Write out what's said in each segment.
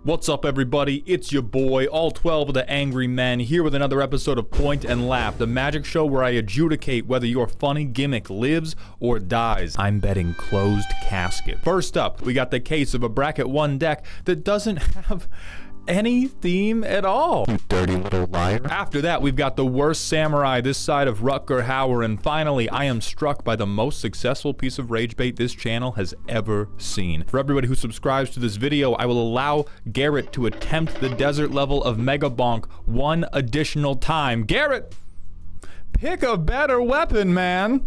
What's up, everybody? It's your boy, all 12 of the angry men, here with another episode of Point and Laugh, the magic show where I adjudicate whether your funny gimmick lives or dies. I'm betting closed casket. First up, we got the case of a bracket 1 deck that doesn't have any theme at all. You dirty little liar. After that, we've got the worst samurai this side of Rutger Hauer, and finally, I am struck by the most successful piece of rage bait this channel has ever seen. For everybody who subscribes to this video, I will allow Garrett to attempt the desert level of Mega Bonk one additional time. Garrett, pick a better weapon, man.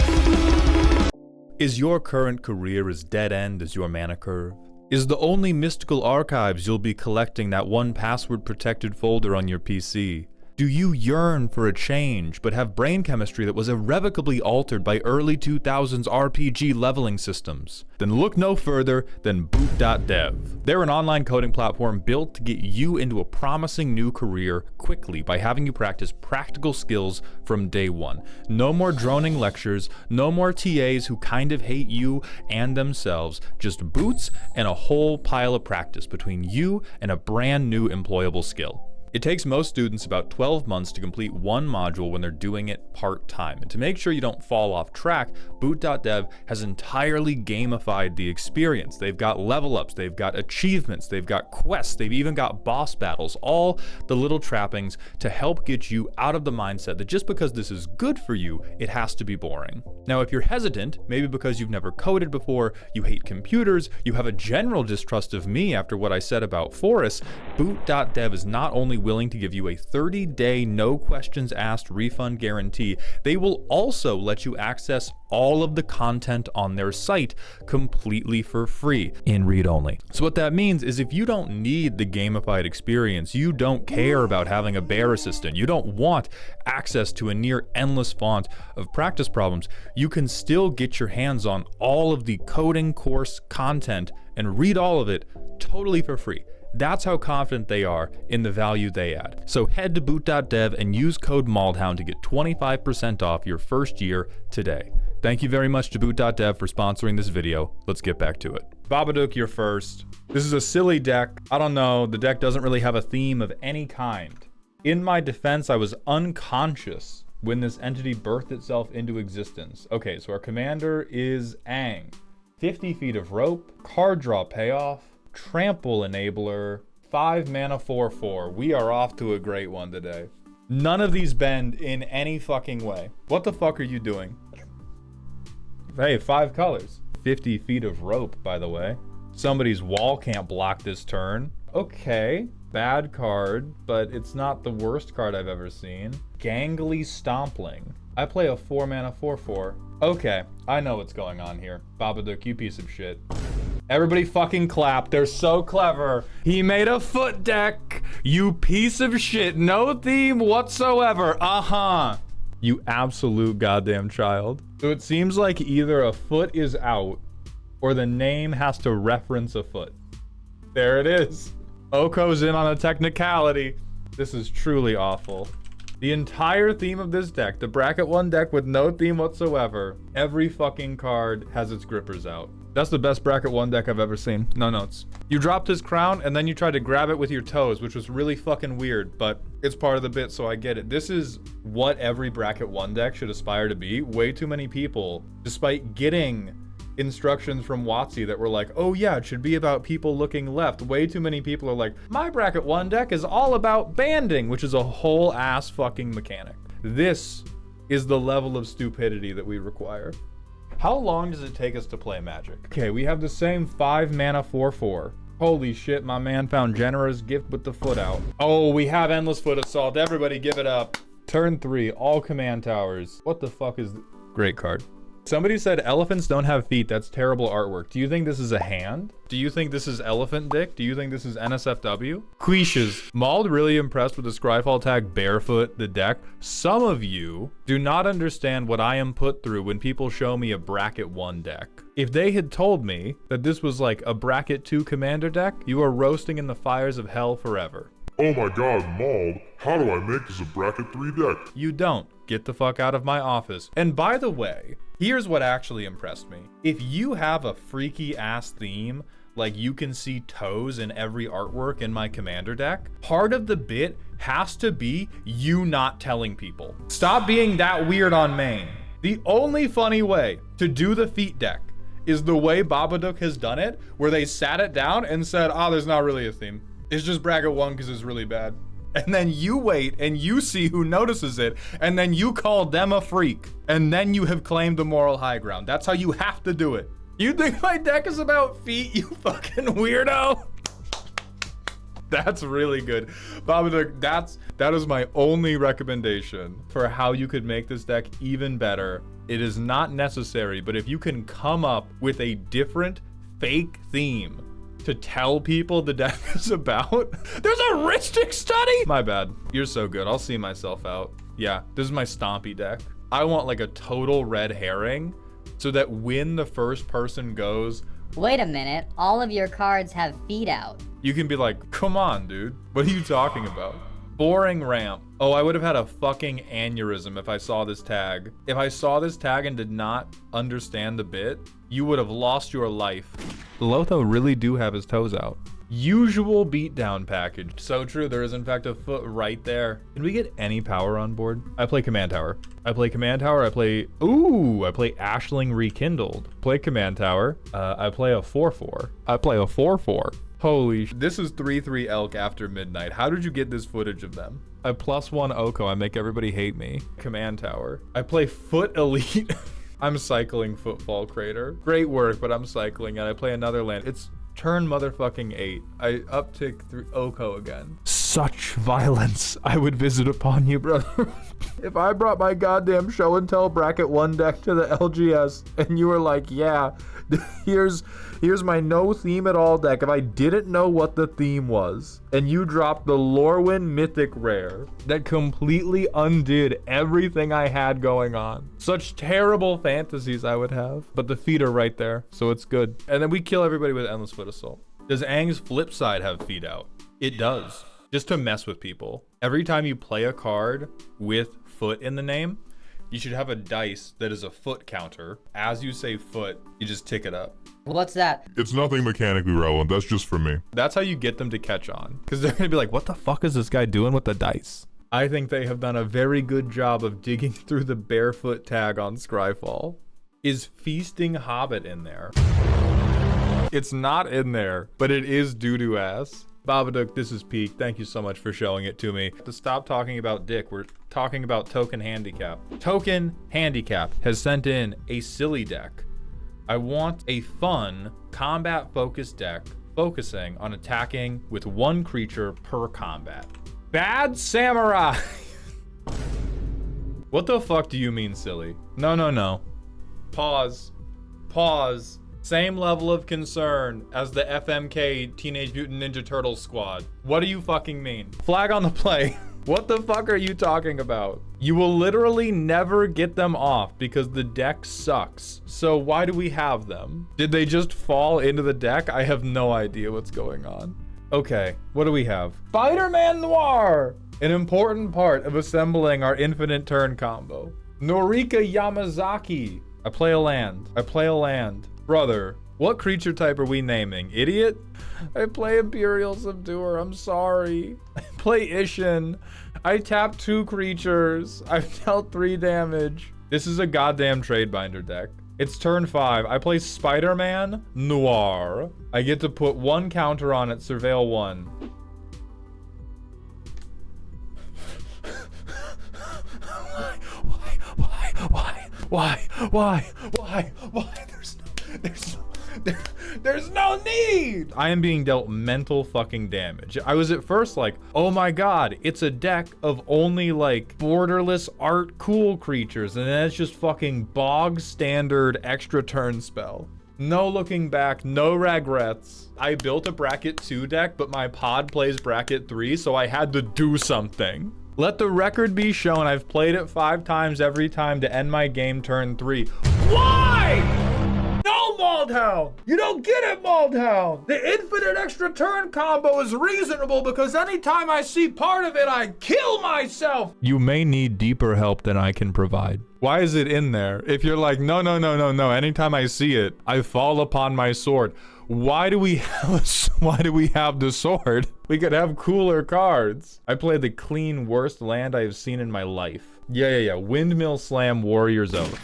Is your current career as dead-end as your mana curve? Is the only mystical archives you'll be collecting that one password-protected folder on your PC? Do you yearn for a change, but have brain chemistry that was irrevocably altered by early 2000s RPG leveling systems? Then look no further than Boot.dev. They're an online coding platform built to get you into a promising new career quickly by having you practice practical skills from day one. No more droning lectures, no more TAs who kind of hate you and themselves, just boots and a whole pile of practice between you and a brand new employable skill. It takes most students about 12 months to complete one module when they're doing it part-time. And to make sure you don't fall off track, Boot.dev has entirely gamified the experience. They've got level ups, they've got achievements, they've got quests, they've even got boss battles, all the little trappings to help get you out of the mindset that just because this is good for you, it has to be boring. Now, if you're hesitant, maybe because you've never coded before, you hate computers, you have a general distrust of me after what I said about Forrest, Boot.dev is not only willing to give you a 30-day no questions asked refund guarantee, they will also let you access all of the content on their site completely for free in read-only. So what that means is if you don't need the gamified experience, you don't care about having a bear assistant, you don't want access to a near endless font of practice problems, you can still get your hands on all of the coding course content and read all of it totally for free. That's how confident they are in the value they add. So head to boot.dev and use code MALDHOUND to get 25% off your first year today. Thank you very much to boot.dev for sponsoring this video. Let's get back to it. Babadook, you're first. This is a silly deck. I don't know, the deck doesn't really have a theme of any kind. In my defense, I was unconscious when this entity birthed itself into existence. Okay, so our commander is Aang. 50 feet of rope, card draw payoff, trample enabler, 5 mana 4/4. We are off to a great one today. None of these bend in any fucking way. What the fuck are you doing? Hey, 5 colors. 50 feet of rope, by the way. Somebody's wall can't block this turn. Okay, bad card, but it's not the worst card I've ever seen. Gangly Stompling. I play a 4 mana 4/4. Okay, I know what's going on here. Babadook, you piece of shit. Everybody fucking clap. They're so clever. He made a foot deck. You piece of shit. No theme whatsoever. Uh-huh. You absolute goddamn child. So it seems like either a foot is out or the name has to reference a foot. There it is. Oko's in on a technicality. This is truly awful. The entire theme of this deck, the bracket 1 deck with no theme whatsoever, every fucking card has its grippers out. That's the best bracket 1 deck I've ever seen. No notes. You dropped his crown and then you tried to grab it with your toes, which was really fucking weird, but it's part of the bit, so I get it. This is what every bracket 1 deck should aspire to be. Way too many people, despite getting instructions from WotC that were like, oh yeah, it should be about people looking left. Way too many people are like, my bracket 1 deck is all about banding, which is a whole ass fucking mechanic. This is the level of stupidity that we require. How long does it take us to play Magic? Okay, we have the same 5 mana 4/4. Holy shit, my man found Genera's Gift with the foot out. Oh, we have Endless Foot Assault. Everybody give it up. Turn 3, all command towers. What the fuck is... Great card. Somebody said elephants don't have feet. That's terrible artwork. Do you think this is a hand? Do you think this is elephant dick? Do you think this is NSFW? Quishes. Mauled really impressed with the Scryfall tag barefoot, the deck. Some of you do not understand what I am put through when people show me a bracket 1 deck. If they had told me that this was like a bracket 2 commander deck, you are roasting in the fires of hell forever. Oh my god, Mauled, how do I make this a bracket 3 deck? You don't. Get the fuck out of my office. And by the way, here's what actually impressed me. If you have a freaky ass theme, like you can see toes in every artwork in my commander deck, part of the bit has to be you not telling people. Stop being that weird on main. The only funny way to do the feet deck is the way Babadook has done it, where they sat it down and said, oh, there's not really a theme. It's just bracket 1 because it's really bad. And then you wait and you see who notices it, and then you call them a freak, and then you have claimed the moral high ground. That's how you have to do it. You think my deck is about feet, you fucking weirdo? That's really good. Babadook, that is my only recommendation for how you could make this deck even better. It is not necessary, but if you can come up with a different fake theme to tell people the deck is about. There's a Ristic study? My bad. You're so good. I'll see myself out. Yeah, this is my stompy deck. I want like a total red herring so that when the first person goes, wait a minute, all of your cards have feet out. You can be like, come on, dude. What are you talking about? Boring ramp. Oh, I would have had a fucking aneurysm if I saw this tag. If I saw this tag and did not understand the bit, you would have lost your life. Lotho really do have his toes out. Usual beatdown package. So true, there is in fact a foot right there. Can we get any power on board? I play Command Tower. I play Ashling Rekindled. Play Command Tower. I play a 4/4. I play a 4/4. Holy sh! This is 3/3 elk after midnight. How did you get this footage of them? I +1 Oko. I make everybody hate me. Command Tower. I play Foot Elite. I'm cycling Footfall Crater. Great work, but I'm cycling and I play another land. It's turn motherfucking 8. I uptick through Oko again. Such violence I would visit upon you, brother. If I brought my goddamn show and tell bracket 1 deck to the LGS and you were like, yeah, here's my no theme at all deck. If I didn't know what the theme was and you dropped the Lorwyn Mythic Rare that completely undid everything I had going on. Such terrible fantasies I would have, but the feet are right there, so it's good. And then we kill everybody with Endless Foot Assault. Does Aang's flip side have feet out? It does. Just to mess with people. Every time you play a card with foot in the name, you should have a dice that is a foot counter. As you say foot, you just tick it up. What's that? It's nothing mechanically relevant. That's just for me. That's how you get them to catch on. Because they're going to be like, what the fuck is this guy doing with the dice? I think they have done a very good job of digging through the barefoot tag on Scryfall. Is Feasting Hobbit in there? It's not in there, but it is doo-doo ass. Babadook, this is peak. Thank you so much for showing it to me. To stop talking about dick, we're talking about Token Handicap. Token Handicap has sent in a silly deck. I want a fun, combat-focused deck focusing on attacking with 1 creature per combat. Bad Samurai! What the fuck do you mean, silly? No. Pause. Same level of concern as the FMK Teenage Mutant Ninja Turtles squad. What do you fucking mean? Flag on the play. What the fuck are you talking about? You will literally never get them off because the deck sucks. So why do we have them? Did they just fall into the deck? I have no idea what's going on. Okay, what do we have? Spider-Man Noir! An important part of assembling our infinite turn combo. Norika Yamazaki. I play a land. Brother, what creature type are we naming? Idiot? I play Imperial Subduer, I'm sorry. I play Ishin. I tap 2 creatures. I've dealt 3 damage. This is a goddamn trade binder deck. It's turn 5. I play Spider-Man Noir. I get to put 1 counter on it, surveil 1. Why? There's no need. I am being dealt mental fucking damage. I was at first like, oh my god, it's a deck of only like borderless art cool creatures, and then it's just fucking bog standard extra turn spell. No looking back, no regrets. I built a bracket 2 deck, but my pod plays bracket 3, so I had to do something. Let the record be shown, I've played it 5 times every time to end my game turn 3. Why? No, Maultown! You don't get it, Maultown! The infinite extra turn combo is reasonable because anytime I see part of it, I kill myself! You may need deeper help than I can provide. Why is it in there? If you're like, no, anytime I see it, I fall upon my sword. Why do we have the sword? We could have cooler cards. I played the clean worst land I have seen in my life. Yeah. Windmill Slam Warrior's Oath.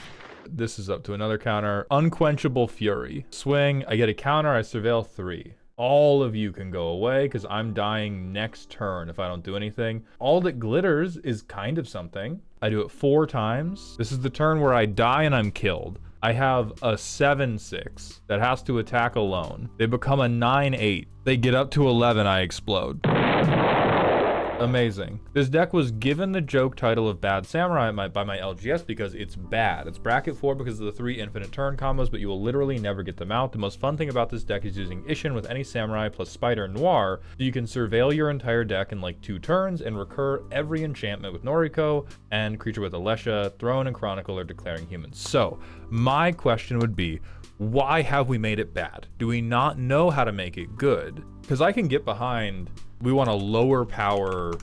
This is up to another counter. Unquenchable Fury. Swing, I get a counter, I surveil 3. All of you can go away because I'm dying next turn if I don't do anything. All that glitters is kind of something. I do it 4 times. This is the turn where I die and I'm killed. I have a 7/6 that has to attack alone. They become a 9/8. They get up to 11, I explode. Amazing. This deck was given the joke title of Bad Samurai by my LGS because it's bad. It's bracket 4 because of the 3 infinite turn combos, but you will literally never get them out. The most fun thing about this deck is using Ishin with any Samurai plus Spider Noir, so you can surveil your entire deck in like 2 turns and recur every enchantment with Noriko and creature with Alesha, Throne, and Chronicle or Declaring Humans. So, my question would be, why have we made it bad? Do we not know how to make it good? Because I can get behind, we want a lower power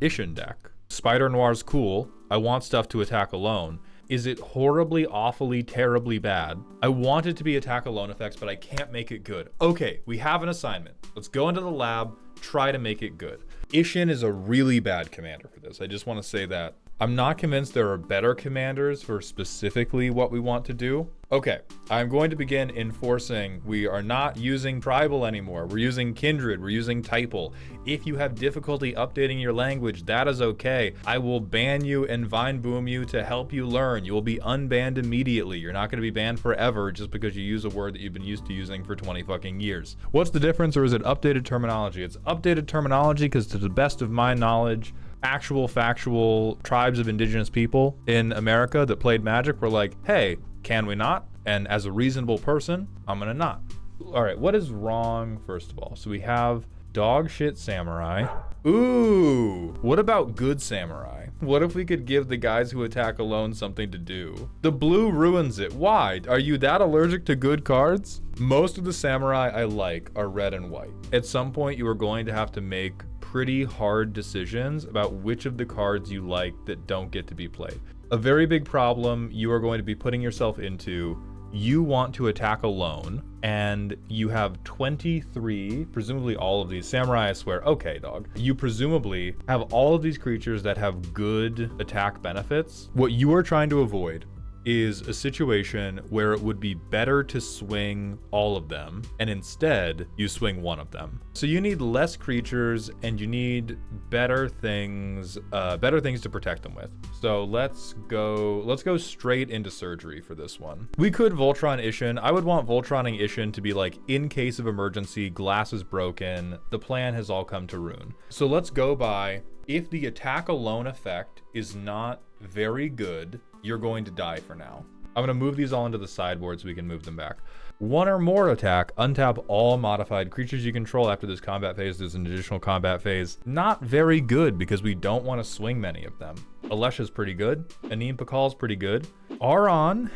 Ishin deck. Spider Noir's cool. I want stuff to attack alone. Is it horribly, awfully, terribly bad? I want it to be attack alone effects, but I can't make it good. Okay, we have an assignment. Let's go into the lab, try to make it good. Ishin is a really bad commander for this. I just want to say that. I'm not convinced there are better commanders for specifically what we want to do. Okay, I'm going to begin enforcing we are not using tribal anymore. We're using kindred, we're using typal. If you have difficulty updating your language, that is okay. I will ban you and vine boom you to help you learn. You will be unbanned immediately. You're not going to be banned forever just because you use a word that you've been used to using for 20 fucking years. What's the difference, or is it updated terminology? It's updated terminology because to the best of my knowledge, actual factual tribes of indigenous people in America that played Magic were like, hey, can we not? And as a reasonable person, I'm gonna not. All right, what is wrong, first of all? So we have dog shit samurai. Ooh, what about good samurai? What if we could give the guys who attack alone something to do? The blue ruins it. Why? Are you that allergic to good cards? Most of the samurai I like are red and white. At some point, you are going to have to make pretty hard decisions about which of the cards you like that don't get to be played. A very big problem you are going to be putting yourself into, you want to attack alone, and you have 23, presumably all of these. Samurai, I swear, okay, dog. You presumably have all of these creatures that have good attack benefits. What you are trying to avoid is a situation where it would be better to swing all of them, and instead you swing one of them. So you need less creatures and you need better things to protect them with. So let's go straight into surgery for this one. We could Voltron Ishin. I would want Voltroning Ishin to be like, in case of emergency, glass is broken, the plan has all come to ruin. So let's go by, if the attack alone effect is not very good, you're going to die for now. I'm going to move these all into the sideboard so we can move them back. 1 or more attack, untap all modified creatures you control after this combat phase. There's an additional combat phase. Not very good because we don't want to swing many of them. Alesha's pretty good. Anim Pakal's pretty good. Aron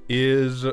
is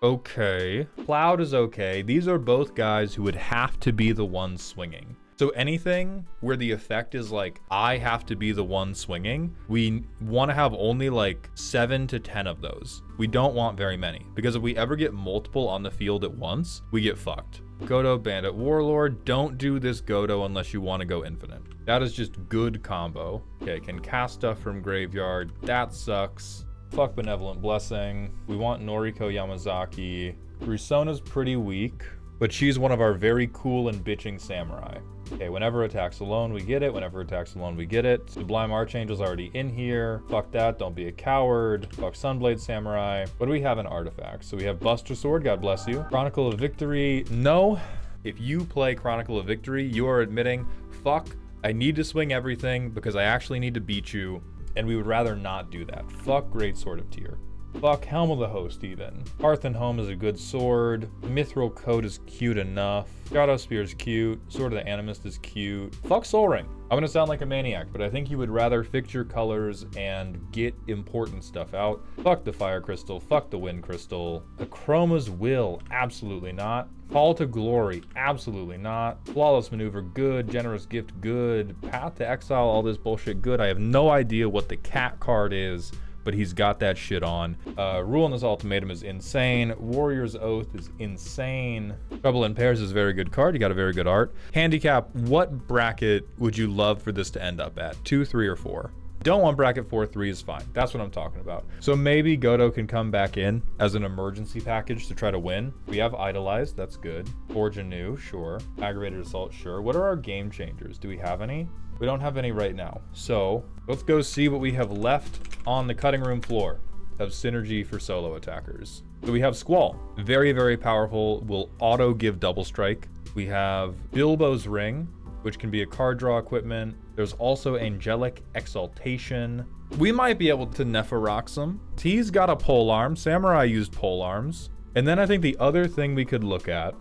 okay. Cloud is okay. These are both guys who would have to be the ones swinging. So anything where the effect is like, I have to be the one swinging, we want to have only like 7 to 10 of those. We don't want very many, because if we ever get multiple on the field at once, we get fucked. Godo, Bandit, Warlord. Don't do this Godo unless you want to go infinite. That is just good combo. Okay, can cast stuff from graveyard. That sucks. Fuck Benevolent Blessing. We want Noriko Yamazaki. Rusona's pretty weak, but she's one of our very cool and bitching samurai. Okay, whenever attacks alone, we get it. Whenever attacks alone, we get it. Sublime Archangel's already in here. Fuck that, don't be a coward. Fuck Sunblade Samurai. What do we have in artifacts? So we have Buster Sword, God bless you. Chronicle of Victory, no. If you play Chronicle of Victory, you are admitting, fuck, I need to swing everything because I actually need to beat you, and we would rather not do that. Fuck Great Sword of Tyr. Fuck Helm of the Host even. Hearth and Home is a good sword. Mithril Coat is cute enough. Shadow Spear is cute. Sword of the Animist is cute. Fuck Soul Ring. I'm gonna sound like a maniac, but I think you would rather fix your colors and get important stuff out. Fuck the Fire Crystal. Fuck the Wind Crystal. Chroma's Will, absolutely not. Call to Glory, absolutely not. Flawless Maneuver, good. Generous Gift, good. Path to Exile, all this bullshit, good. I have no idea what the cat card is, but he's got that shit on. Rule in this ultimatum is insane. Warrior's Oath is insane. Trouble in Pairs is a very good card. You got a very good art. Handicap, what bracket would you love for this to end up at? 2, 3, or 4? Don't want bracket 4, 3 is fine. That's what I'm talking about. So maybe Godo can come back in as an emergency package to try to win. We have Idolized, that's good. Forge Anew, sure. Aggravated Assault, sure. What are our game changers? Do we have any? We don't have any right now. So let's go see what we have left on the cutting room floor of synergy for solo attackers. So we have Squall, very, very powerful, will auto give double strike. We have Bilbo's Ring, which can be a card draw equipment. There's also Angelic Exaltation. We might be able to Neferoxum. He's got a pole arm. Samurai used pole arms. And then I think the other thing we could look at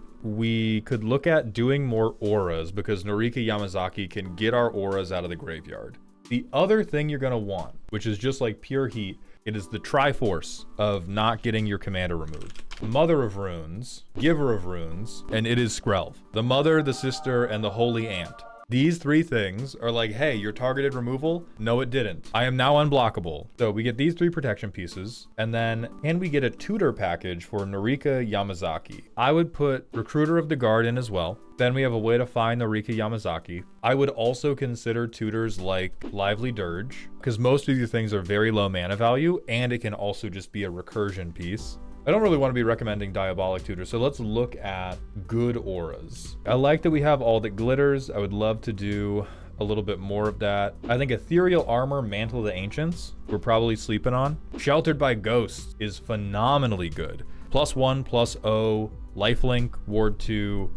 doing more auras, because Norika Yamazaki can get our auras out of the graveyard. The other thing you're gonna want, which is just like pure heat, it is the Triforce of not getting your commander removed. Mother of Runes, Giver of Runes, and it is Skrelv. The Mother, the Sister, and the Holy Ant. These 3 things are like, hey, your targeted removal? No, it didn't. I am now unblockable. So we get these 3 protection pieces, and then can we get a tutor package for Norika Yamazaki? I would put Recruiter of the Guard in as well. Then we have a way to find Norika Yamazaki. I would also consider tutors like Lively Dirge, because most of these things are very low mana value, and it can also just be a recursion piece. I don't really want to be recommending Diabolic Tutor, so let's look at good auras. I like that we have all that glitters. I would love to do a little bit more of that. I think Ethereal Armor, Mantle of the Ancients, we're probably sleeping on. Sheltered by Ghosts is phenomenally good. +1/+0, Lifelink, Ward 2.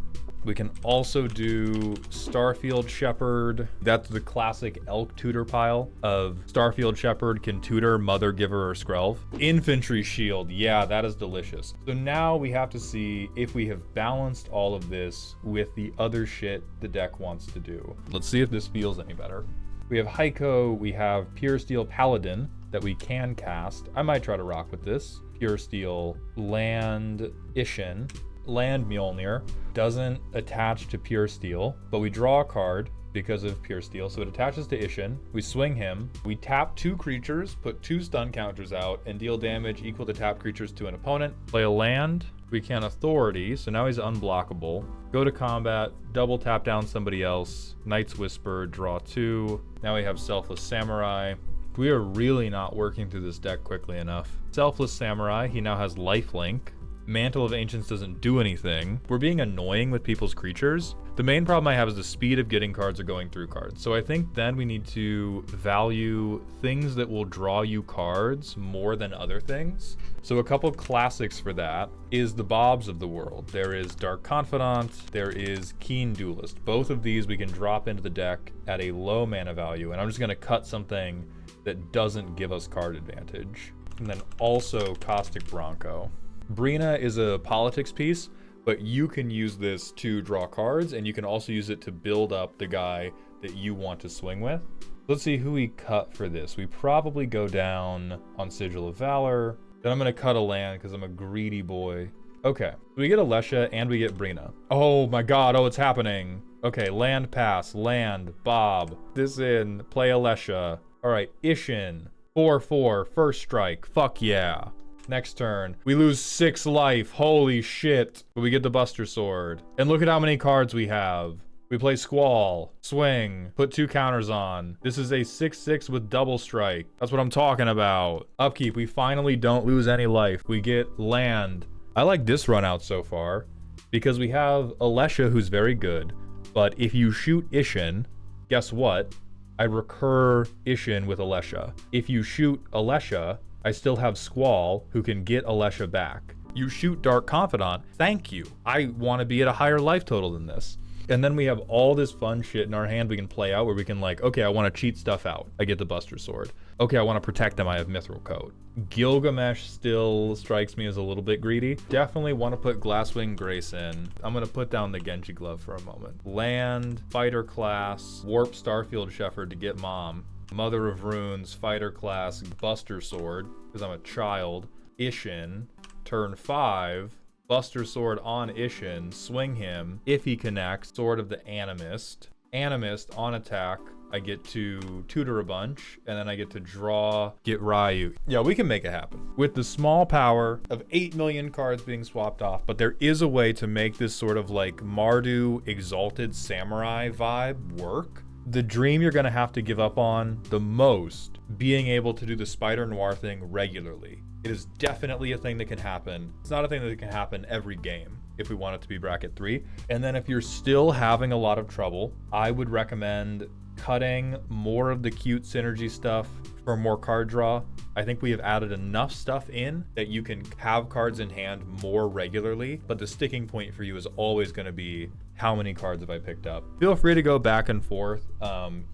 We can also do Starfield Shepherd. That's the classic elk tutor pile of Starfield Shepherd can tutor Mother, Giver, or Skrelv. Infantry Shield, yeah, that is delicious. So now we have to see if we have balanced all of this with the other shit the deck wants to do. Let's see if this feels any better. We have Heiko, we have Pure Steel Paladin that we can cast. I might try to rock with this. Pure Steel, Land Ishin. Land Mjolnir doesn't attach to Pure Steel, but we draw a card because of Pure Steel, so it attaches to Ishin. We swing him, we tap 2 creatures, put 2 stun counters out, and deal damage equal to tap creatures to an opponent. Play a land, we can Authority, so now he's unblockable. Go to combat, double tap down somebody else, Knight's Whisper, draw 2. Now we have Selfless Samurai. We are really not working through this deck quickly enough. Selfless Samurai, he now has Lifelink. Mantle of Ancients doesn't do anything. We're being annoying with people's creatures. The main problem I have is the speed of getting cards or going through cards. So I think then we need to value things that will draw you cards more than other things. So a couple classics for that is the Bobs of the world. There is Dark Confidant, there is Keen Duelist. Both of these we can drop into the deck at a low mana value, and I'm just gonna cut something that doesn't give us card advantage. And then also Caustic Bronco. Brina is a politics piece, but you can use this to draw cards, and you can also use it to build up the guy that you want to swing with. Let's see who we cut for this. We probably go down on Sigil of Valor. Then I'm going to cut a land because I'm a greedy boy. Okay, we get Alesha and we get Brina. Oh my god, oh, it's happening. Okay, land pass, land, Bob. This in, play Alesha. All right, Ishin, 4/4, first strike, fuck yeah. Next turn, we lose 6 life, holy shit. But we get the Buster Sword. And look at how many cards we have. We play Squall, swing, put 2 counters on. This is a 6/6 with double strike. That's what I'm talking about. Upkeep, we finally don't lose any life. We get land. I like this run out so far because we have Alesha who's very good. But if you shoot Ishin, guess what? I recur Ishin with Alesha. If you shoot Alesha, I still have Squall, who can get Alesha back. You shoot Dark Confidant, thank you. I want to be at a higher life total than this. And then we have all this fun shit in our hand we can play out where we can like, okay, I want to cheat stuff out. I get the Buster Sword. Okay, I want to protect them. I have Mithril Coat. Gilgamesh still strikes me as a little bit greedy. Definitely want to put Glasswing Grace in. I'm going to put down the Genji Glove for a moment. Land, Fighter Class, Warp Starfield Shepherd to get Mom. Mother of Runes, Fighter Class, Buster Sword, because I'm a child. Ishin, turn 5, Buster Sword on Ishin, swing him. If he connects, Sword of the Animist. Animist on attack. I get to tutor a bunch, and then I get to draw, get Ryu. Yeah, we can make it happen. With the small power of 8 million cards being swapped off, but there is a way to make this sort of like Mardu Exalted Samurai vibe work. The dream you're gonna have to give up on the most, being able to do the Spider Noir thing regularly. It is definitely a thing that can happen. It's not a thing that can happen every game if we want it to be bracket 3. And then if you're still having a lot of trouble, I would recommend cutting more of the cute synergy stuff for more card draw. I think we have added enough stuff in that you can have cards in hand more regularly, but the sticking point for you is always going to be how many cards have I picked up. Feel free to go back and forth.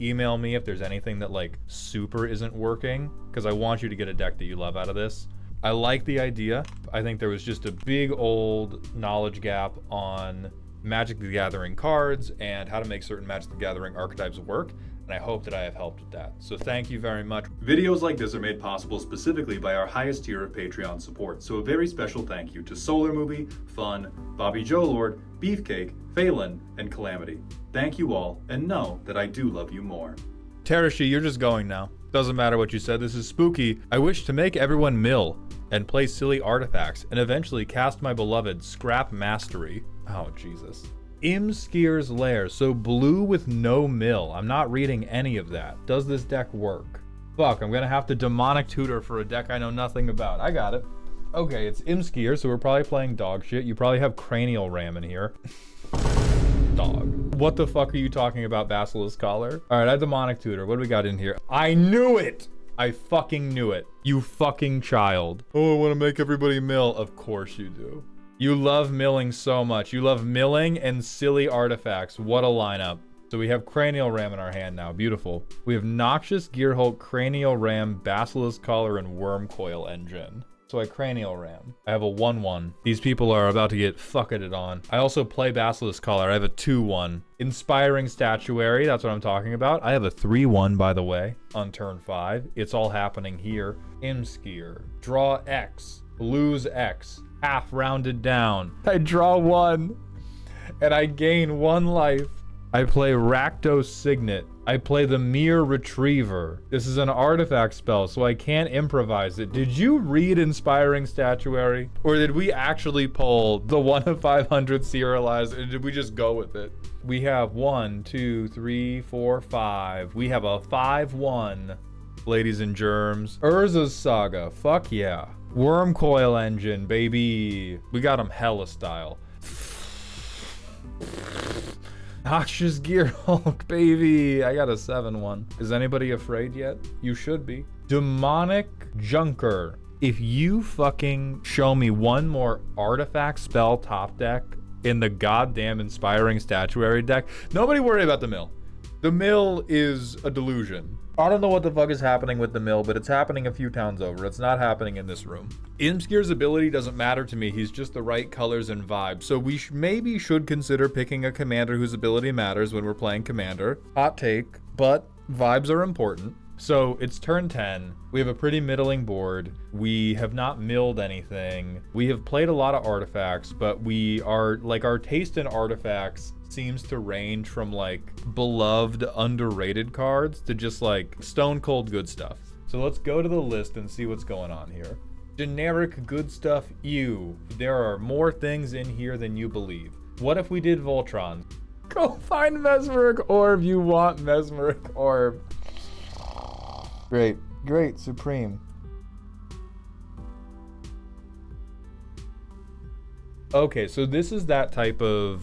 Email me if there's anything that like super isn't working, because I want you to get a deck that you love out of this. I like the idea. I think there was just a big old knowledge gap on Magic the Gathering cards and how to make certain Magic the Gathering archetypes work, and I hope that I have helped with that. So thank you very much. Videos like this are made possible specifically by our highest tier of Patreon support, so a very special thank you to Solar Movie, Fun, Bobby Joe Lord, Beefcake, Phelan, and Calamity. Thank you all, and know that I do love you more. Tarashi, you're just going now. Doesn't matter what you said, this is spooky. I wish to make everyone mill and play silly artifacts and eventually cast my beloved Scrap Mastery. Oh, Jesus. Imskir's Lair, so blue with no mill. I'm not reading any of that. Does this deck work? Fuck, I'm gonna have to demonic tutor for a deck I know nothing about. I got it. Okay, it's Imskir, so we're probably playing dog shit. You probably have Cranial Ram in here. Dog. What the fuck are you talking about, Basilisk Collar? All right, I demonic tutor. What do we got in here? I knew it! I fucking knew it. You fucking child. Oh, I want to make everybody mill. Of course you do. You love milling so much. You love milling and silly artifacts. What a lineup. So we have Cranial Ram in our hand now. Beautiful. We have Noxious Gearhulk, Cranial Ram, Basilisk Collar, and Worm Coil Engine. So I Cranial Ram. I have a 1/1. These people are about to get fucketed on. I also play Basilisk Collar. I have a 2/1. Inspiring Statuary, that's what I'm talking about. I have a 3/1, by the way, on turn 5. It's all happening here. Imskir. Draw X. Lose X. Half rounded down. I draw 1. And I gain 1 life. I play Rakdos Signet. I play the Mere Retriever. This is an artifact spell, so I can't improvise it. Did you read Inspiring Statuary? Or did we actually pull the 1 of 500 serialized, or did we just go with it? We have 1, 2, 3, 4, 5. We have a 5/1, ladies and germs. Urza's Saga, fuck yeah. Worm Coil Engine, baby. We got him hella style. Noxious Gearhulk, baby. I got a 7/1. Is anybody afraid yet? You should be. Demonic Junker. If you fucking show me one more artifact spell top deck in the goddamn Inspiring Statuary deck, nobody worry about the mill. The mill is a delusion. I don't know what the fuck is happening with the mill, but it's happening a few towns over. It's not happening in this room. Imskir's ability doesn't matter to me. He's just the right colors and vibe. So we maybe should consider picking a commander whose ability matters when we're playing commander. Hot take, but vibes are important. So it's turn 10. We have a pretty middling board. We have not milled anything. We have played a lot of artifacts, but we are like, our taste in artifacts seems to range from like beloved underrated cards to just like stone cold good stuff. So let's go to the list and see what's going on here. Generic good stuff, ew. There are more things in here than you believe. What if we did Voltron? Go find Mesmeric Orb. You want Mesmeric Orb. Great, great, Supreme. Okay, so this is that type of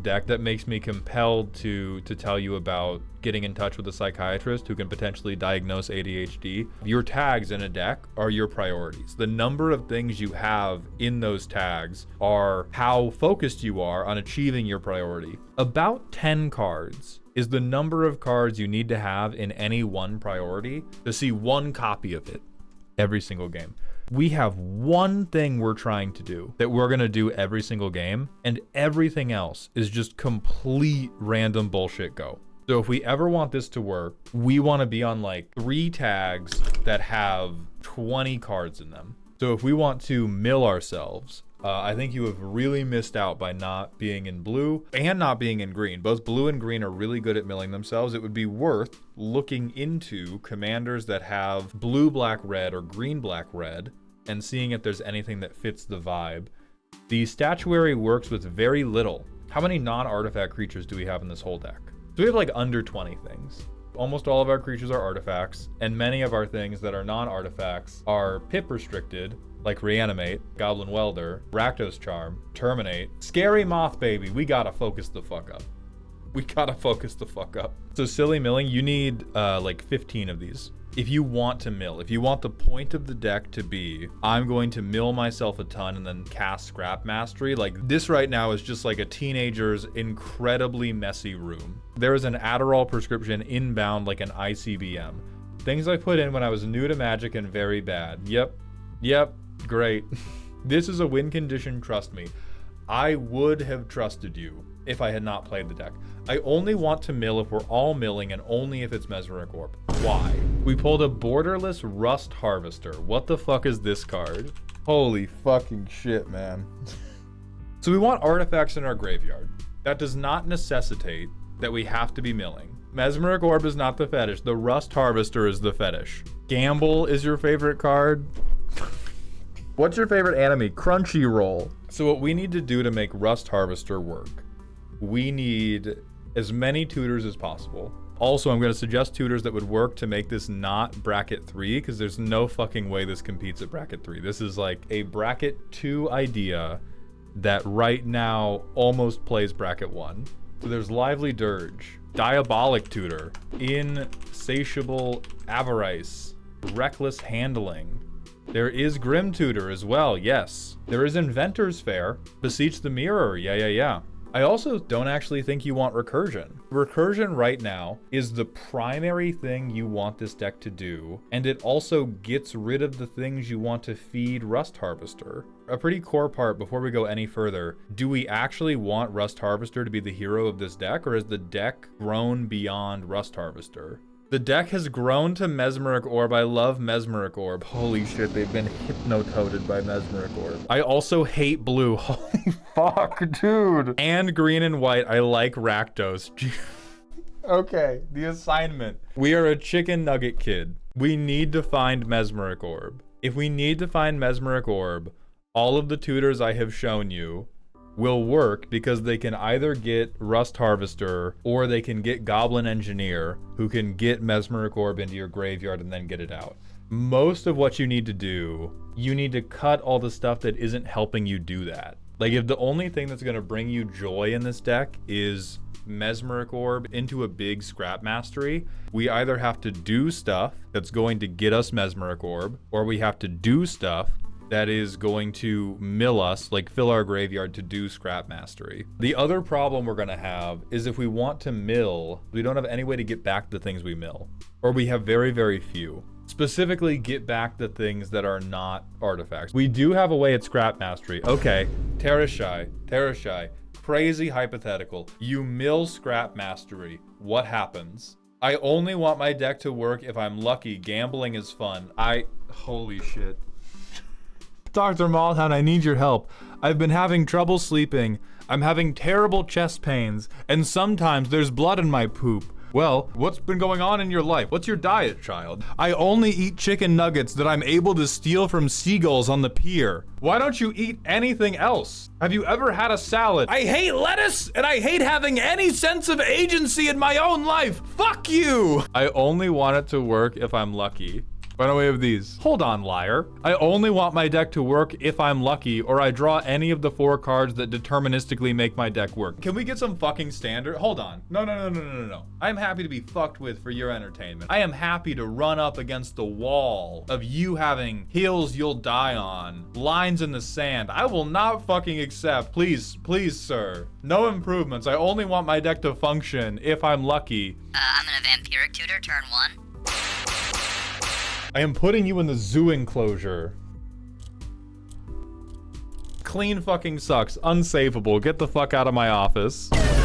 deck that makes me compelled to tell you about getting in touch with a psychiatrist who can potentially diagnose ADHD. Your tags in a deck are your priorities. The number of things you have in those tags are how focused you are on achieving your priority. About 10 cards is the number of cards you need to have in any one priority to see one copy of it every single game. We have one thing we're trying to do that we're going to do every single game, and everything else is just complete random bullshit go. So if we ever want this to work, we want to be on like 3 tags that have 20 cards in them. So if we want to mill ourselves I think you have really missed out by not being in blue and not being in green. Both blue and green are really good at milling themselves. It would be worth looking into commanders that have blue, black, red, or green, black, red, and seeing if there's anything that fits the vibe. The statuary works with very little. How many non-artifact creatures do we have in this whole deck? So we have like under 20 things. Almost all of our creatures are artifacts, and many of our things that are non-artifacts are pip restricted, like Reanimate, Goblin Welder, Rakdos Charm, Terminate, Scary Moth Baby. We gotta focus the fuck up. We gotta focus the fuck up. So silly milling, you need like 15 of these. If you want to mill, if you want the point of the deck to be, I'm going to mill myself a ton and then cast Scrap Mastery, like this right now is just like a teenager's incredibly messy room. There is an Adderall prescription inbound like an ICBM. Things I put in when I was new to Magic and very bad. Yep, great. This is a win condition, trust me. I would have trusted you if I had not played the deck. I only want to mill if we're all milling and only if it's Mesmeric Orb. Why? We pulled a Borderless Rust Harvester. What the fuck is this card? Holy fucking shit, man. So we want artifacts in our graveyard. That does not necessitate that we have to be milling. Mesmeric Orb is not the fetish. The Rust Harvester is the fetish. Gamble is your favorite card. What's your favorite enemy? Crunchyroll. So what we need to do to make Rust Harvester work, we need as many tutors as possible. Also, I'm going to suggest tutors that would work to make this not bracket 3, because there's no fucking way this competes at bracket 3. This is like a bracket 2 idea that right now almost plays bracket 1. So there's Lively Dirge, Diabolic Tutor, Insatiable Avarice, Reckless Handling. There is Grim Tutor as well, yes. There is Inventor's Fair, Beseech the Mirror, yeah. I also don't actually think you want Recursion. Recursion right now is the primary thing you want this deck to do, and it also gets rid of the things you want to feed Rust Harvester. A pretty core part before we go any further, do we actually want Rust Harvester to be the hero of this deck, or has the deck grown beyond Rust Harvester? The deck has grown to Mesmeric Orb. I love Mesmeric Orb. Holy shit, they've been hypnotoaded by Mesmeric Orb. I also hate blue. Holy fuck, dude. And green and white, I like Rakdos. Okay, the assignment. We are a chicken nugget kid. We need to find Mesmeric Orb. If we need to find Mesmeric Orb, all of the tutors I have shown you will work because they can either get Rust Harvester or they can get Goblin Engineer, who can get Mesmeric Orb into your graveyard and then get it out. Most of what you need to do, you need to cut all the stuff that isn't helping you do that. Like if the only thing that's going to bring you joy in this deck is Mesmeric Orb into a big Scrap Mastery, we either have to do stuff that's going to get us Mesmeric Orb, or we have to do stuff that is going to mill us, like fill our graveyard to do Scrap Mastery. The other problem we're gonna have is if we want to mill, we don't have any way to get back the things we mill, or we have very, very few. Specifically, get back the things that are not artifacts. We do have a way at Scrap Mastery. Okay, Terrashy, crazy hypothetical. You mill Scrap Mastery, what happens? I only want my deck to work if I'm lucky. Gambling is fun. Holy shit. Dr. Malhound, I need your help. I've been having trouble sleeping. I'm having terrible chest pains, and sometimes there's blood in my poop. Well, what's been going on in your life? What's your diet, child? I only eat chicken nuggets that I'm able to steal from seagulls on the pier. Why don't you eat anything else? Have you ever had a salad? I hate lettuce, and I hate having any sense of agency in my own life. Fuck you! I only want it to work if I'm lucky. Why don't we have these? Hold on, liar. I only want my deck to work if I'm lucky, or I draw any of the 4 cards that deterministically make my deck work. Can we get some fucking standard? Hold on. No. I'm happy to be fucked with for your entertainment. I am happy to run up against the wall of you having hills you'll die on, lines in the sand. I will not fucking accept. Please, sir. No improvements. I only want my deck to function if I'm lucky. I'm gonna Vampiric Tutor turn 1. I am putting you in the zoo enclosure. Clean fucking sucks. Unsavable. Get the fuck out of my office.